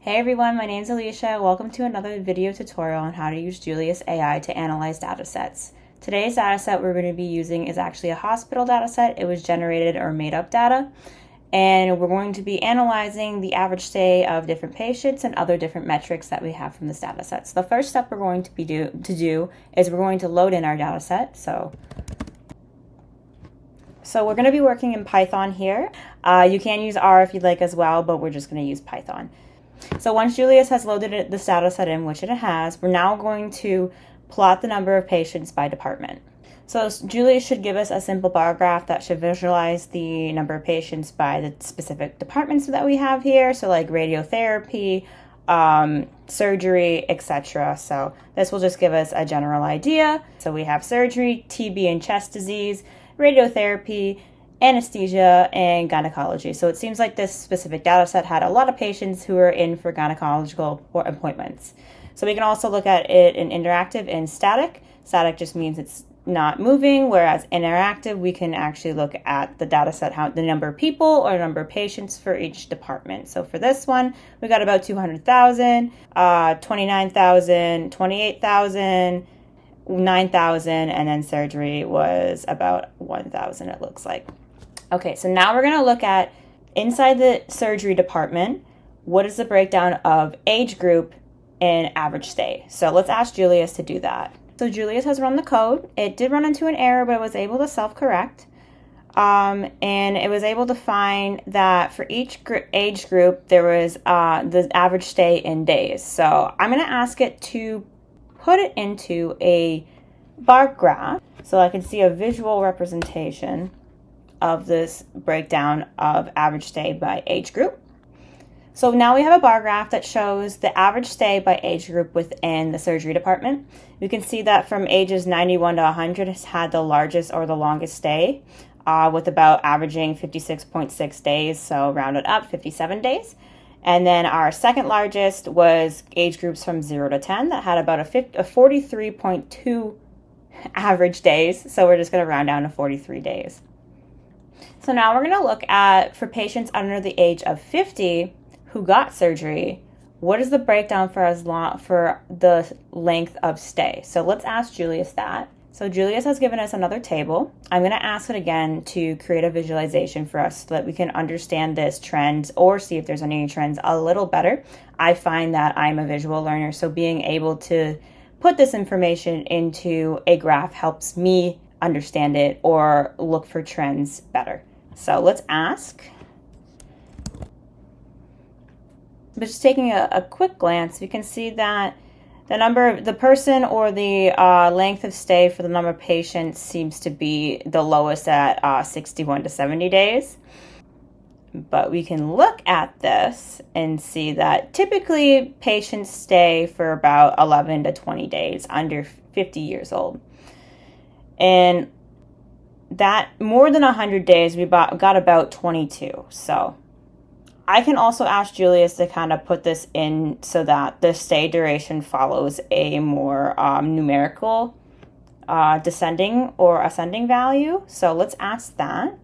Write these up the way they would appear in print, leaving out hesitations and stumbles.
Hey everyone, my name is Alicia. Welcome to another video tutorial on how to use Julius AI to analyze data sets. Today's data set we're going to be using is actually a hospital data set. It was generated or made up data. And we're going to be analyzing the average stay of different patients and other different metrics that we have from this data set. So the first step we're going to do is we're going to load in our data set. So we're going to be working in Python here. You can use R if you'd like as well, but we're just going to use Python. So once Julius has loaded this data set in, which it has, we're now going to plot the number of patients by department. So Julius should give us a simple bar graph that should visualize the number of patients by the specific departments that we have here. So like radiotherapy, surgery, etc. So this will just give us a general idea. So we have surgery, TB and chest disease, radiotherapy, anesthesia, and gynecology. So it seems like this specific data set had a lot of patients who are in for gynecological appointments. So we can also look at it in interactive and static. Static just means it's not moving, whereas interactive, we can actually look at the data set, the number of people or the number of patients for each department. So for this one, we got about 200,000, 29,000, 28,000, 9,000, and then surgery was about 1,000, it looks like. Okay, so now we're going to look at inside the surgery department, what is the breakdown of age group and average stay? So let's ask Julius to do that. So Julius has run the code. It did run into an error, but it was able to self-correct. And it was able to find that for each age group, there was the average stay in days. So I'm going to ask it to put it into a bar graph so I can see a visual representation of this breakdown of average stay by age group. So now we have a bar graph that shows the average stay by age group within the surgery department. You can see that from ages 91 to 100 has had the largest or the longest stay, with about averaging 56.6 days, so rounded up 57 days. And then our second largest was age groups from 0 to 10 that had about a 43.2 average days, so we're just going to round down to 43 days. So now we're going to look at, for patients under the age of 50 who got surgery, what is the breakdown for the length of stay? So let's ask Julius that. So Julius has given us another table. I'm going to ask it again to create a visualization for us so that we can understand this trend or see if there's any trends a little better. I find that I'm a visual learner, so being able to put this information into a graph helps me understand it or look for trends better. So let's ask. But just taking a quick glance, we can see that the person or the length of stay for the number of patients seems to be the lowest at 61 to 70 days. But we can look at this and see that typically patients stay for about 11 to 20 days under 50 years old. And that more than 100 days, we got about 22. So I can also ask Julius to kind of put this in so that the stay duration follows a more numerical descending or ascending value. So let's ask that.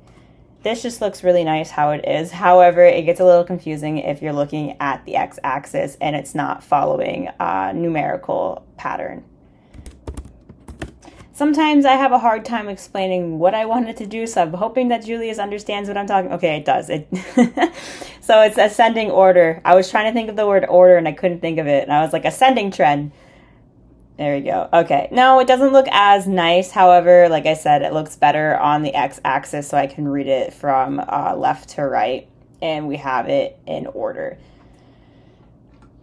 This just looks really nice how it is. However, it gets a little confusing if you're looking at the x-axis and it's not following a numerical pattern. Sometimes I have a hard time explaining what I wanted to do, so I'm hoping that Julius understands what I'm talking. Okay, it does. So it's ascending order. I was trying to think of the word order and I couldn't think of it. And I was like, ascending trend. There we go. Okay. No, it doesn't look as nice. However, like I said, it looks better on the x-axis, so I can read it from left to right. And we have it in order.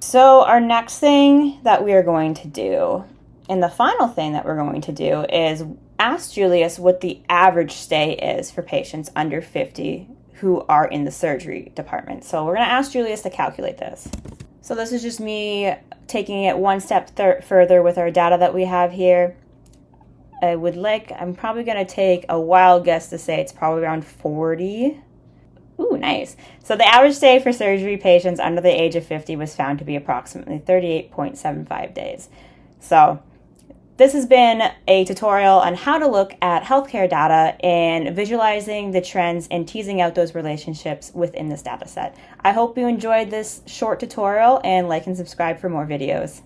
So our next thing that we are going to do, and the final thing that we're going to do, is ask Julius what the average stay is for patients under 50 who are in the surgery department. So we're going to ask Julius to calculate this. So this is just me taking it one step further with our data that we have here. I'm probably going to take a wild guess to say it's probably around 40. Ooh, nice. So the average stay for surgery patients under the age of 50 was found to be approximately 38.75 days. So This has been a tutorial on how to look at healthcare data and visualizing the trends and teasing out those relationships within this data set. I hope you enjoyed this short tutorial, and like and subscribe for more videos.